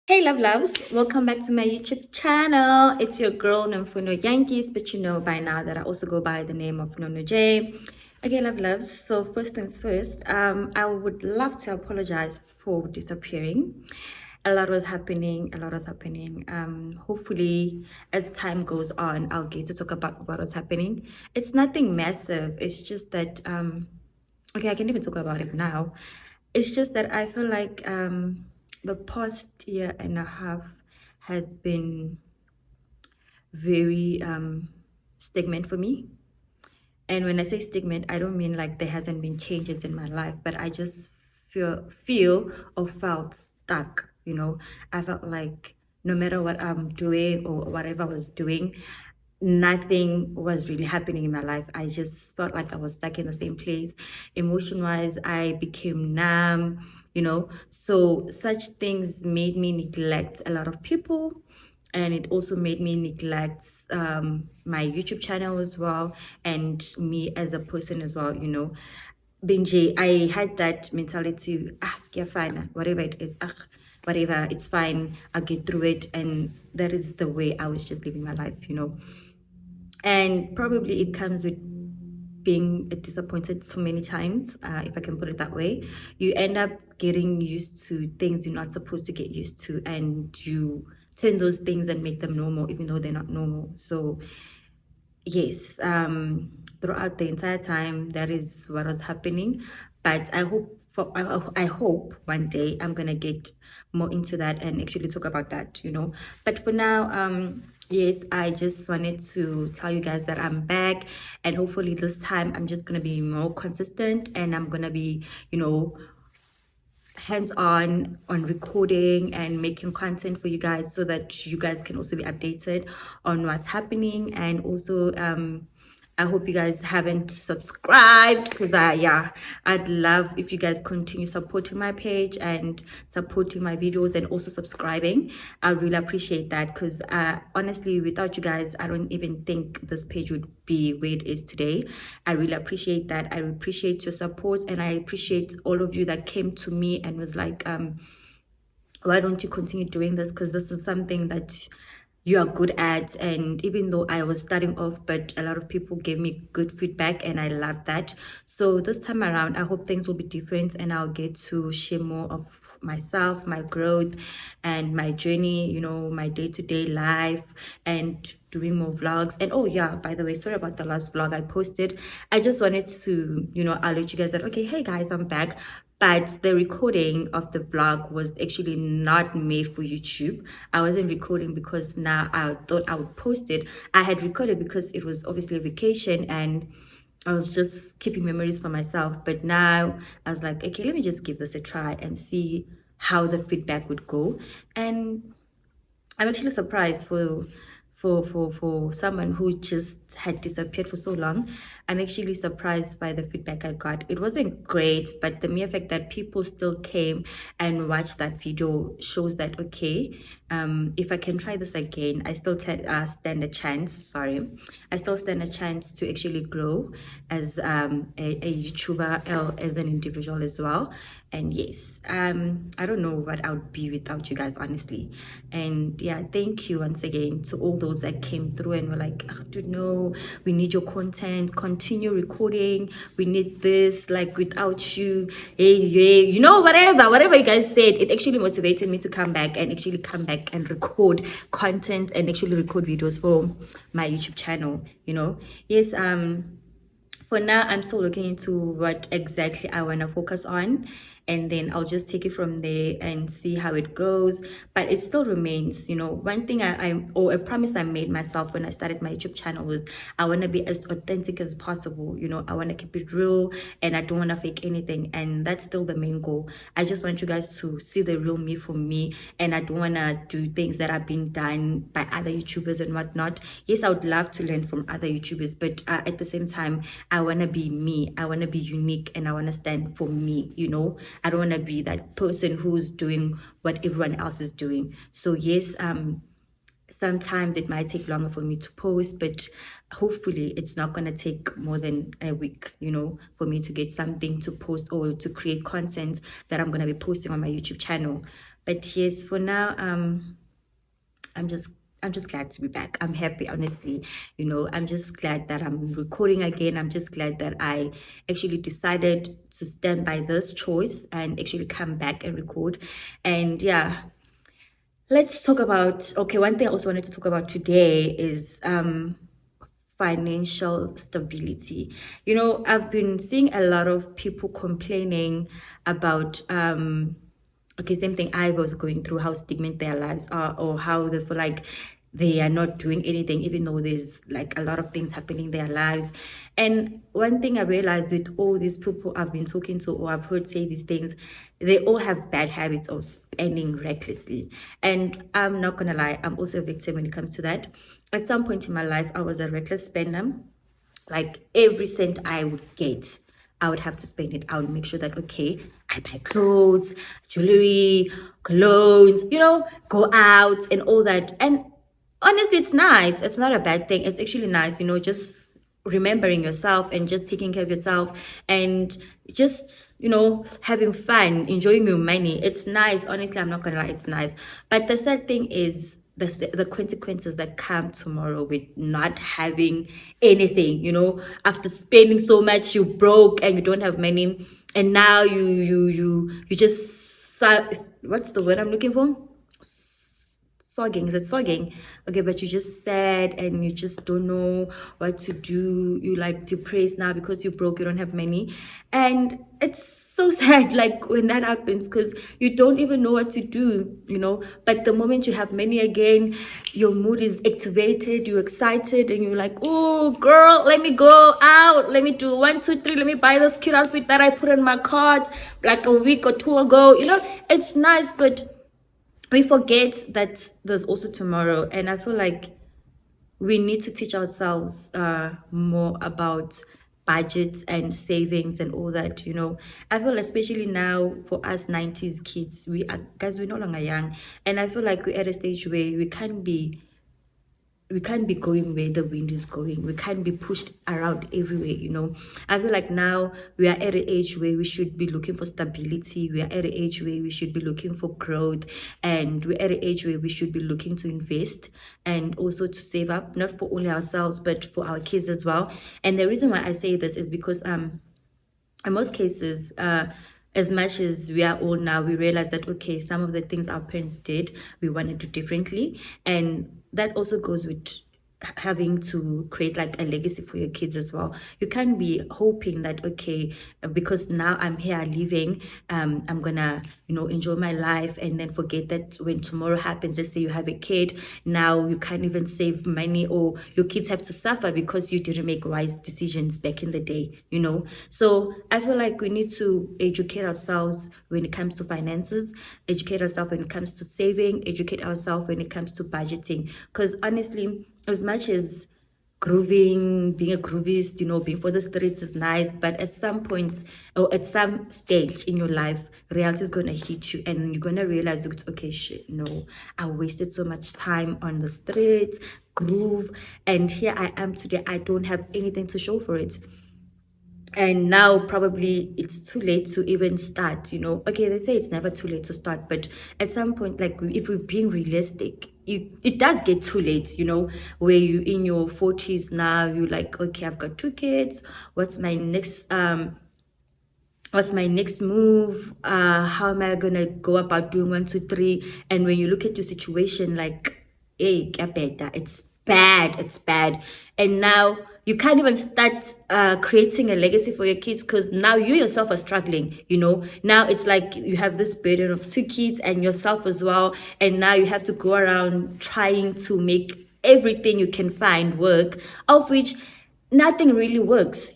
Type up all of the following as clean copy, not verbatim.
Hey loves, welcome back to my YouTube channel. It's your girl Nomfuno Yankees, but you know by now that I also go by the name of Nono J. Okay, loves. So first things first, I would love to apologize for disappearing. A lot was happening. Hopefully, as time goes on, I'll get to talk about what was happening. It's nothing massive. It's just that okay, I can even talk about it now. It's just that I feel like the past year and a half has been very stagnant for me. And when I say stagnant, I don't mean like there hasn't been changes in my life, but I just feel or felt stuck. I felt like no matter what I'm doing or whatever I was doing, nothing was really happening in my life. I just felt like I was stuck in the same place. Emotion wise, I became numb. So such things made me neglect a lot of people, and it also made me neglect my YouTube channel as well, and me as a person as well. Benji, I had that mentality, yeah, fine, whatever it is, whatever, it's fine, I'll get through it. And that is the way I was just living my life. And probably it comes with being disappointed so many times, if I can put it that way. You end up getting used to things you're not supposed to get used to, and you turn those things and make them normal even though they're not normal. So yes, throughout the entire time that is what was happening. But I hope one day I'm gonna get more into that and actually talk about that. But for now, yes, I just wanted to tell you guys that I'm back, and hopefully this time I'm just gonna be more consistent, and I'm gonna be hands on recording and making content for you guys, so that you guys can also be updated on what's happening. And also I hope you guys haven't subscribed, because I'd love if you guys continue supporting my page and supporting my videos and also subscribing. I really appreciate that, because honestly, without you guys, I don't even think this page would be where it is today. I really appreciate that. I appreciate your support, and I appreciate all of you that came to me and was like, why don't you continue doing this, because this is something that you are good at. And even though I was starting off, but a lot of people gave me good feedback, and I love that. So this time around, I hope things will be different, and I'll get to share more of myself, my growth, and my journey, my day-to-day life, and doing more vlogs. And oh yeah, by the way, sorry about the last vlog I posted. I just wanted to alert you guys that, okay, hey guys, I'm back. But the recording of the vlog was actually not made for YouTube. I wasn't recording because now I thought I would post it. I had recorded because it was obviously a vacation, and I was just keeping memories for myself. But now I was like, okay, let me just give this a try and see how the feedback would go. And I'm actually surprised for someone who just had disappeared for so long. I'm actually surprised by the feedback I got. It wasn't great, but the mere fact that people still came and watched that video shows that, okay, if I can try this again, I still stand a chance. Sorry, I still stand a chance to actually grow as a YouTuber, as an individual as well. And yes, I don't know what I would be without you guys, honestly. And yeah, thank you once again to all those that came through and were like, oh, dude, no, we need your content, continue recording, we need this, like without you, hey, whatever you guys said. It actually motivated me to come back and record content and actually record videos for my YouTube channel. Yes, for now, I'm still looking into what exactly I want to focus on, and then I'll just take it from there and see how it goes. But it still remains, one thing or a promise I made myself when I started my YouTube channel was I want to be as authentic as possible. I want to keep it real, and I don't want to fake anything. And that's still the main goal. I just want you guys to see the real me for me, and I don't want to do things that have been done by other YouTubers and whatnot. Yes, I would love to learn from other YouTubers, but at the same time, I want to be me. I want to be unique, and I want to stand for me. I don't want to be that person who's doing what everyone else is doing. So yes, sometimes it might take longer for me to post, but hopefully it's not going to take more than a week, for me to get something to post or to create content that I'm going to be posting on my YouTube channel. But yes, for now, I'm just I'm just glad to be back. I'm happy, honestly. I'm just glad that I'm recording again. I'm just glad that I actually decided to stand by this choice and actually come back and record. And yeah, let's talk about, okay, one thing I also wanted to talk about today is financial stability. I've been seeing a lot of people complaining about okay, same thing I was going through, how stagnant their lives are, or how they feel like they are not doing anything, even though there's like a lot of things happening in their lives. And one thing I realized with all these people I've been talking to, or I've heard say these things, they all have bad habits of spending recklessly. And I'm not gonna lie, I'm also a victim when it comes to that. At some point in my life, I was a reckless spender. Like every cent I would get, I would have to spend it. I would make sure that, okay, I buy clothes, jewelry, clothes, go out and all that. And honestly, it's nice. It's not a bad thing. It's actually nice, just remembering yourself and just taking care of yourself and just, having fun, enjoying your money. It's nice. Honestly, I'm not gonna lie, it's nice. But the sad thing is, the consequences that come tomorrow with not having anything, after spending so much, you broke and you don't have money, and now you just what's the word I'm looking for? Sogging. Is it sogging? Okay, but you're just sad and you just don't know what to do. You like depressed now because you broke, you don't have money. And it's so sad, like when that happens, because you don't even know what to do, But the moment you have money again, your mood is activated, you're excited, and you're like, oh girl, let me go out, let me do 1, 2, 3, let me buy this cute outfit that I put in my cart like a week or two ago. It's nice, but we forget that there's also tomorrow. And I feel like we need to teach ourselves more about budgets and savings and all that. I feel especially now for us 90s kids, we're no longer young, and I feel like we're at a stage where we can't be going where the wind is going. We can't be pushed around everywhere. I feel like now we are at an age where we should be looking for stability. We are at an age where we should be looking for growth. And we're at an age where we should be looking to invest and also to save up, not for only ourselves, but for our kids as well. And the reason why I say this is because in most cases, as much as we are old now, we realize that, okay, some of the things our parents did, we want to do differently. And that also goes with having to create like a legacy for your kids as well. You can't be hoping that, okay, because now I'm here living, I'm gonna enjoy my life, and then forget that when tomorrow happens, let's say you have a kid, now you can't even save money, or your kids have to suffer because you didn't make wise decisions back in the day. So I feel like we need to educate ourselves when it comes to finances, educate ourselves when it comes to saving, educate ourselves when it comes to budgeting. Because honestly, as much as grooving, being a groovist, being for the streets is nice, but at some point or at some stage in your life, reality is gonna hit you, and you're gonna realize it's okay, shit, no, I wasted so much time on the streets, groove, and here I am today. I don't have anything to show for it. And now probably it's too late to even start. Okay, they say it's never too late to start, but at some point, like if we're being realistic, it does get too late, where you in your 40s now, you're like, okay, I've got 2 kids, what's my next move? How am I gonna go about doing 1, 2, 3? And when you look at your situation, like, hey, it's bad, it's bad. And now you can't even start creating a legacy for your kids, because now you yourself are struggling. Now it's like you have this burden of 2 kids and yourself as well, and now you have to go around trying to make everything you can find work, of which nothing really works.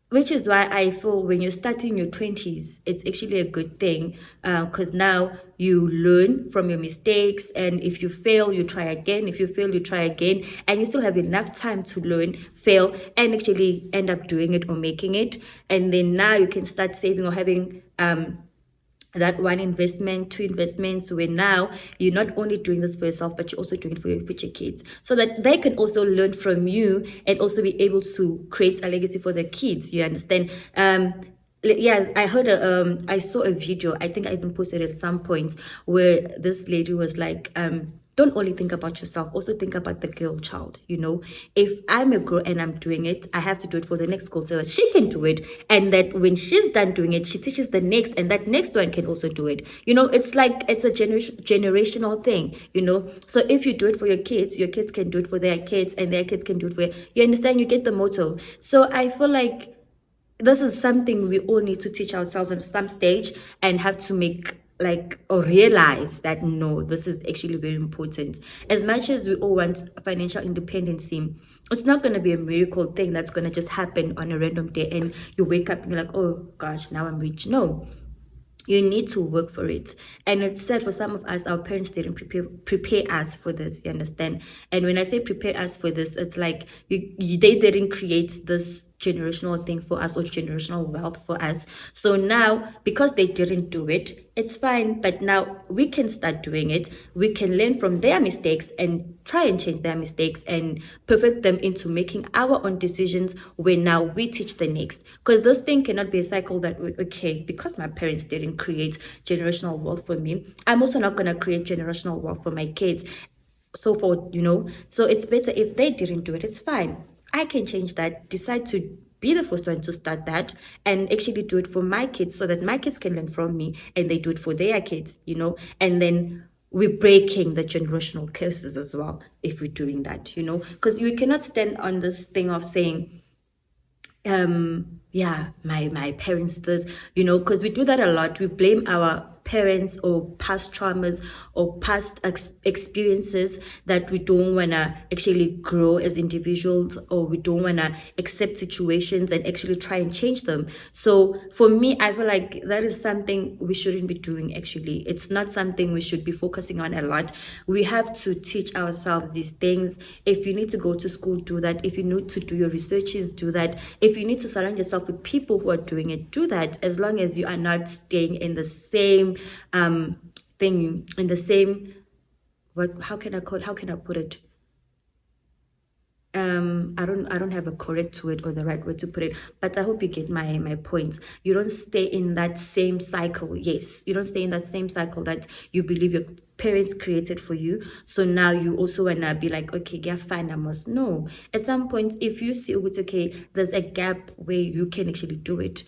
Which is why I feel when you're starting your 20s, it's actually a good thing, because now you learn from your mistakes. And if you fail, you try again. If you fail, you try again. And you still have enough time to learn, fail, and actually end up doing it or making it. And then now you can start saving or having that 1 investment, 2 investments, where now you're not only doing this for yourself, but you're also doing it for your future kids, so that they can also learn from you and also be able to create a legacy for their kids. You understand? Yeah, I heard I saw a video, I think I even posted it at some point, where this lady was like, don't only think about yourself, also think about the girl child. If I'm a girl and I'm doing it, I have to do it for the next girl so that she can do it, and that when she's done doing it, she teaches the next, and that next one can also do it. It's like it's a generational thing. So if you do it for your kids can do it for their kids, and their kids can do it for you. Understand? You get the motto. So I feel like this is something we all need to teach ourselves at some stage, and have to make like, or realize that no, this is actually very important. As much as we all want financial independency, it's not going to be a miracle thing that's going to just happen on a random day and you wake up and you're like, oh gosh, now I'm rich. No, you need to work for it. And it's sad for some of us, our parents didn't prepare us for this. You understand? And when I say prepare us for this, it's like they didn't create this generational thing for us, or generational wealth for us. So now, because they didn't do it, it's fine. But now we can start doing it. We can learn from their mistakes and try and change their mistakes and perfect them into making our own decisions, where now we teach the next. Because this thing cannot be a cycle that, okay, because my parents didn't create generational wealth for me, I'm also not going to create generational wealth for my kids, so forth. So it's better if they didn't do it. It's fine. I can change that, decide to be the first one to start that, and actually do it for my kids, so that my kids can learn from me and they do it for their kids. And then we're breaking the generational curses as well if we're doing that. Because we cannot stand on this thing of saying, yeah, my parents this, because we do that a lot. We blame our parents or past traumas or past experiences, that we don't want to actually grow as individuals, or we don't want to accept situations and actually try and change them. So for me, I feel like that is something we shouldn't be doing. Actually, it's not something we should be focusing on a lot. We have to teach ourselves these things. If you need to go to school, do that. If you need to do your researches, do that. If you need to surround yourself with people who are doing it, do that, as long as you are not staying in the same thing, in the same, what, how can I put it, I don't have a correct word or the right word to put it, but I hope you get my point. You don't stay in that same cycle. Yes, you don't stay in that same cycle that you believe your parents created for you. So now you also wanna be like, okay, yeah, fine, I must. No, at some point, if you see it's okay, there's a gap where you can actually do it,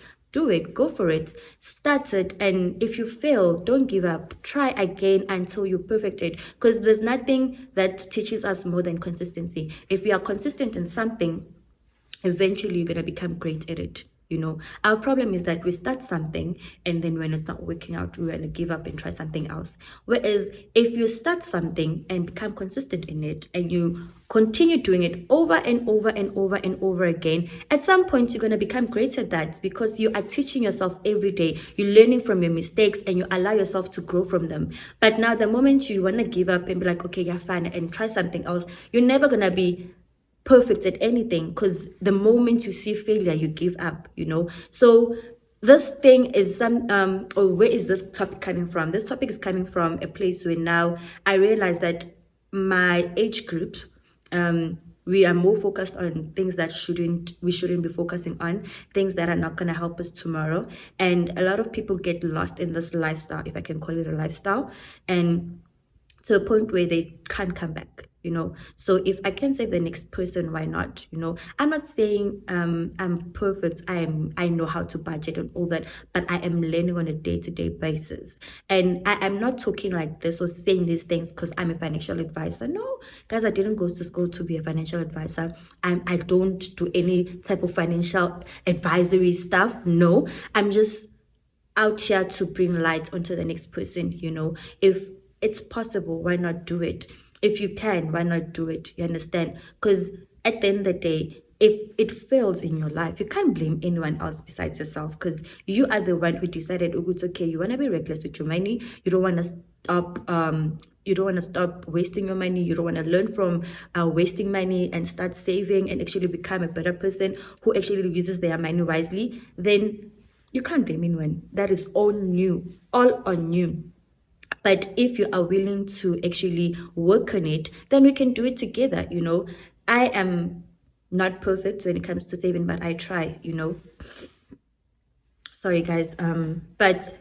go for it, start it. And if you fail, don't give up, try again until you perfect it, because there's nothing that teaches us more than consistency. If we are consistent in something, eventually you're going to become great at it. Our problem is that we start something, and then when it's not working out, we're going to give up and try something else. Whereas if you start something and become consistent in it, and you continue doing it over and over and over and over again, at some point you're going to become great at that, because you are teaching yourself every day. You're learning from your mistakes, and you allow yourself to grow from them. But now the moment you want to give up and be like, okay, yeah, fine, and try something else, you're never going to be perfect at anything, because the moment you see failure, you give up. So this thing is or where is this topic coming from? This topic is coming from a place where now I realize that my age group, we are more focused on things that we shouldn't be focusing on, things that are not going to help us tomorrow. And a lot of people get lost in this lifestyle, if I can call it a lifestyle, and to a point where they can't come back. So if I can save the next person, why not? I'm not saying I'm perfect, I know how to budget and all that, but I am learning on a day-to-day basis. And I am not talking like this or saying these things because I'm a financial advisor. No, guys, I didn't go to school to be a financial advisor. I don't do any type of financial advisory stuff. No, I'm just out here to bring light onto the next person. If it's possible, why not do it? If you can, why not do it? You understand? Because at the end of the day, if it fails in your life, you can't blame anyone else besides yourself, because you are the one who decided, oh, it's okay, you want to be reckless with your money, you don't want to stop wasting your money, you don't want to learn from wasting money and start saving and actually become a better person who actually uses their money wisely, then you can't blame anyone. That is all on you. But if you are willing to actually work on it, then we can do it together. I am not perfect when it comes to saving, but I try. Sorry guys, but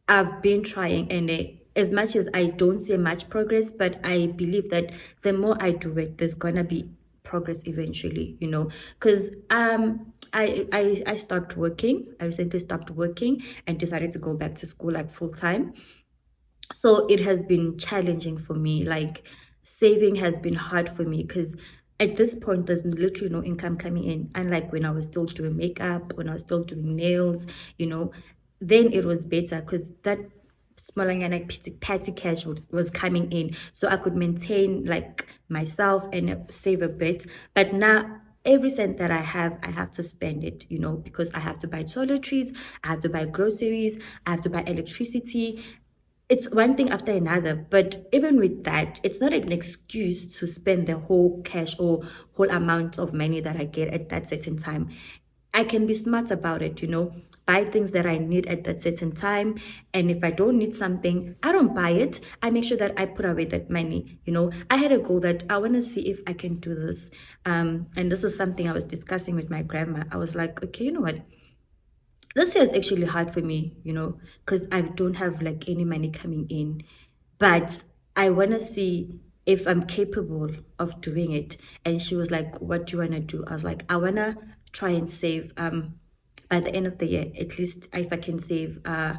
I've been trying, and as much as I don't see much progress, but I believe that the more I do it, there's gonna be progress eventually, you know. Because I stopped working. I recently stopped working and decided to go back to school like full time. So it has been challenging for me. Like saving has been hard for me because at this point there's literally no income coming in. Unlike when I was still doing makeup, when I was still doing nails, you know, then it was better because that small and like petty cash was coming in, so I could maintain like myself and save a bit. But now every cent that I have to spend it, you know, because I have to buy toiletries, I have to buy groceries, I have to buy electricity. It's one thing after another. But even with that, it's not an excuse to spend the whole cash or whole amount of money that I get at that certain time. I can be smart about it, you know, buy things that I need at that certain time. And if I don't need something, I don't buy it. I make sure that I put away that money. You know, I had a goal that I want to see if I can do this. And this is something I was discussing with my grandma. I was like, okay, you know what? This year is actually hard for me, you know, because I don't have like any money coming in. But I want to see if I'm capable of doing it. And she was like, what do you want to do? I was like, I want to try and save by the end of the year, at least if I can save 20,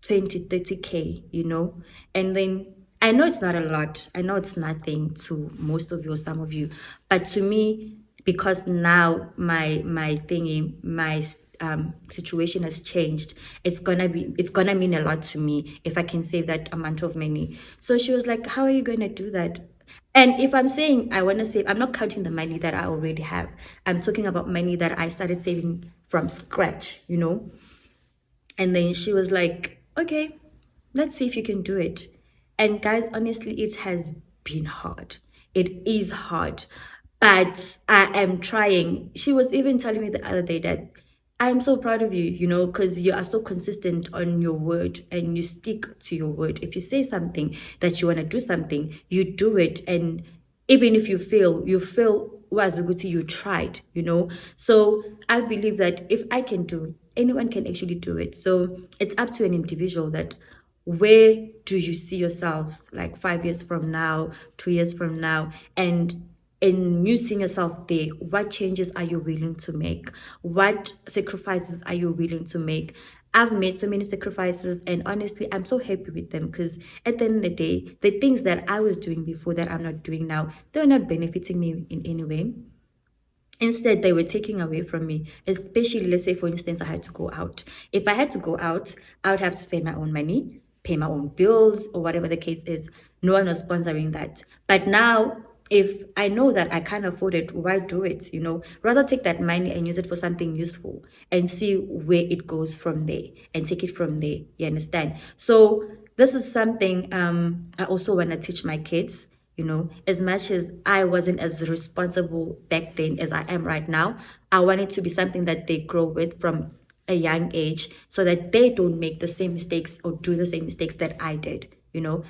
30K, you know. And then I know it's not a lot, I know it's nothing to most of you or some of you, but to me, because now my thingy, my situation has changed, it's gonna mean a lot to me if I can save that amount of money. So she was like, how are you gonna do that? And if I'm saying I want to save, I'm not counting the money that I already have. I'm talking about money that I started saving from scratch, you know. And then she was like, okay, let's see if you can do it. And guys, honestly, it has been hard. It is hard, but I am trying. She was even telling me the other day that I'm so proud of you, you know, because you are so consistent on your word and you stick to your word. If you say something that you want to do something, you do it. And even if you feel Wazuguti, you tried, you know. So I believe that if I can do it, anyone can actually do it. So it's up to an individual that where do you see yourselves like 5 years from now, 2 years from now, and in you seeing yourself there, what changes are you willing to make? What sacrifices are you willing to make? I've made so many sacrifices, and honestly, I'm so happy with them because at the end of the day, the things that I was doing before that I'm not doing now, they're not benefiting me in any way. Instead, they were taking away from me, especially, let's say, for instance, I had to go out. If I had to go out, I would have to spend my own money, pay my own bills, or whatever the case is. No one was sponsoring that. But now, if I know that I can't afford it, why do it? You know, rather take that money and use it for something useful and see where it goes from there and take it from there. You understand? So, this is something I also want to teach my kids. You know, as much as I wasn't as responsible back then as I am right now, I want it to be something that they grow with from a young age so that they don't make the same mistakes or do the same mistakes that I did. You know,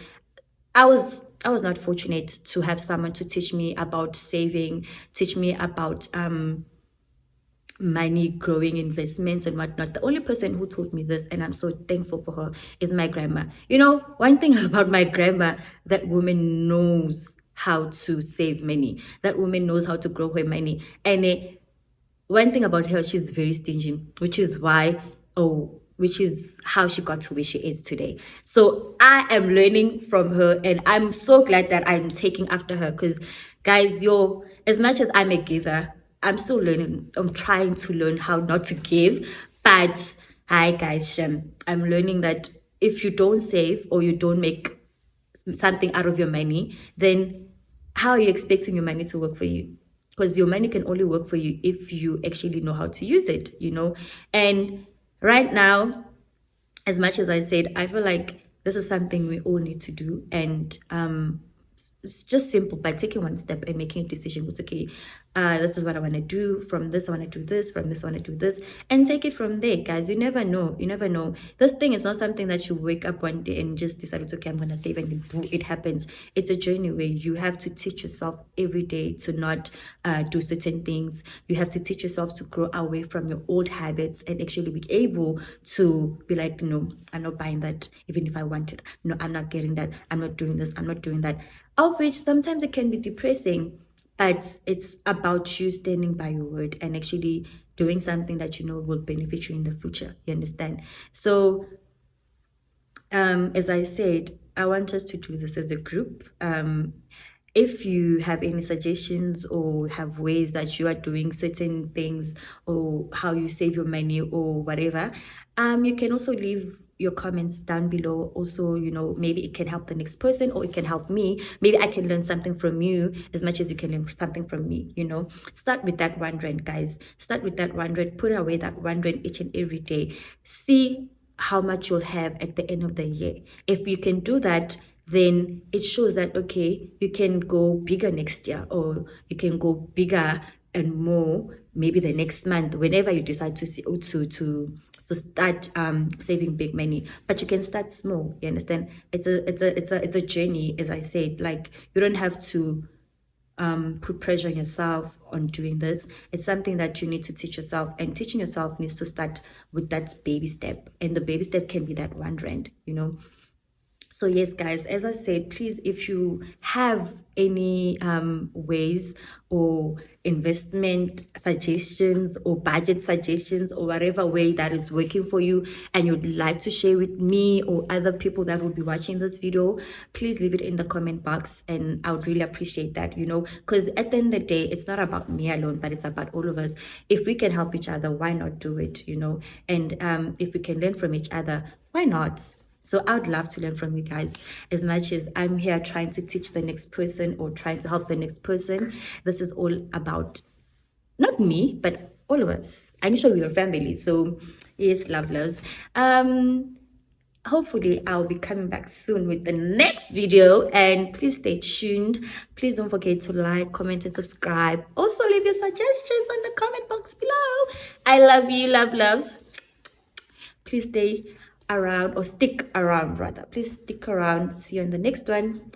I was not fortunate to have someone to teach me about saving, teach me about money growing investments and whatnot. The only person who taught me this, and I'm so thankful for her, is my grandma. You know, one thing about my grandma, that woman knows how to save money. That woman knows how to grow her money. And one thing about her, she's very stingy, which is how she got to where she is today. So I am learning from her, and I'm so glad that I'm taking after her. Because guys, as much as I'm a giver, I'm still learning. I'm trying to learn how not to give. But hi guys, I'm learning that if you don't save or you don't make something out of your money, then how are you expecting your money to work for you? Because your money can only work for you if you actually know how to use it, you know. And right now, as much as I said, I feel like this is something we all need to do. And it's just simple by taking one step and making a decision. It's okay. this is what I want to do. From this, I want to do this. From this, I want to do this, and take it from there, guys. You never know. You never know. This thing is not something that you wake up one day and just decide, okay, I'm gonna save, and it happens. It's a journey where you have to teach yourself every day to not do certain things. You have to teach yourself to grow away from your old habits and actually be able to be like, no, I'm not buying that, even if I want it. No, I'm not getting that. I'm not doing this. I'm not doing that. Of which sometimes it can be depressing, but it's about you standing by your word and actually doing something that you know will benefit you in the future. You understand? So as I said, I want us to do this as a group. If you have any suggestions or have ways that you are doing certain things or how you save your money or whatever, you can also leave your comments down below. Also, you know, maybe it can help the next person or it can help me. Maybe I can learn something from you as much as you can learn something from me. You know, start with that 1 rand, guys. Start with that 1 rand. Put away that 1 rand each and every day. See how much you'll have at the end of the year. If you can do that, then it shows that, okay, you can go bigger next year, or you can go bigger and more maybe the next month, whenever you decide to see, to start saving big money. But you can start small. You understand? It's a journey, as I said. Like, you don't have to put pressure on yourself on doing this. It's something that you need to teach yourself, and teaching yourself needs to start with that baby step, and the baby step can be that 1 rand, you know. So yes, guys, as I said, please, if you have any ways or investment suggestions or budget suggestions or whatever way that is working for you, and you'd like to share with me or other people that will be watching this video, please leave it in the comment box, and I would really appreciate that, you know, because at the end of the day, it's not about me alone, but it's about all of us. If we can help each other, why not do it, you know? And if we can learn from each other, why not? So I would love to learn from you guys. As much as I'm here trying to teach the next person or trying to help the next person, this is all about not me, but all of us. I'm sure we're a family. So yes, love loves. Hopefully I'll be coming back soon with the next video, and please stay tuned. Please don't forget to like, comment, and subscribe. Also leave your suggestions on the comment box below. I love you, love loves. Please stay around, or stick around rather. Please stick around. See you in the next one.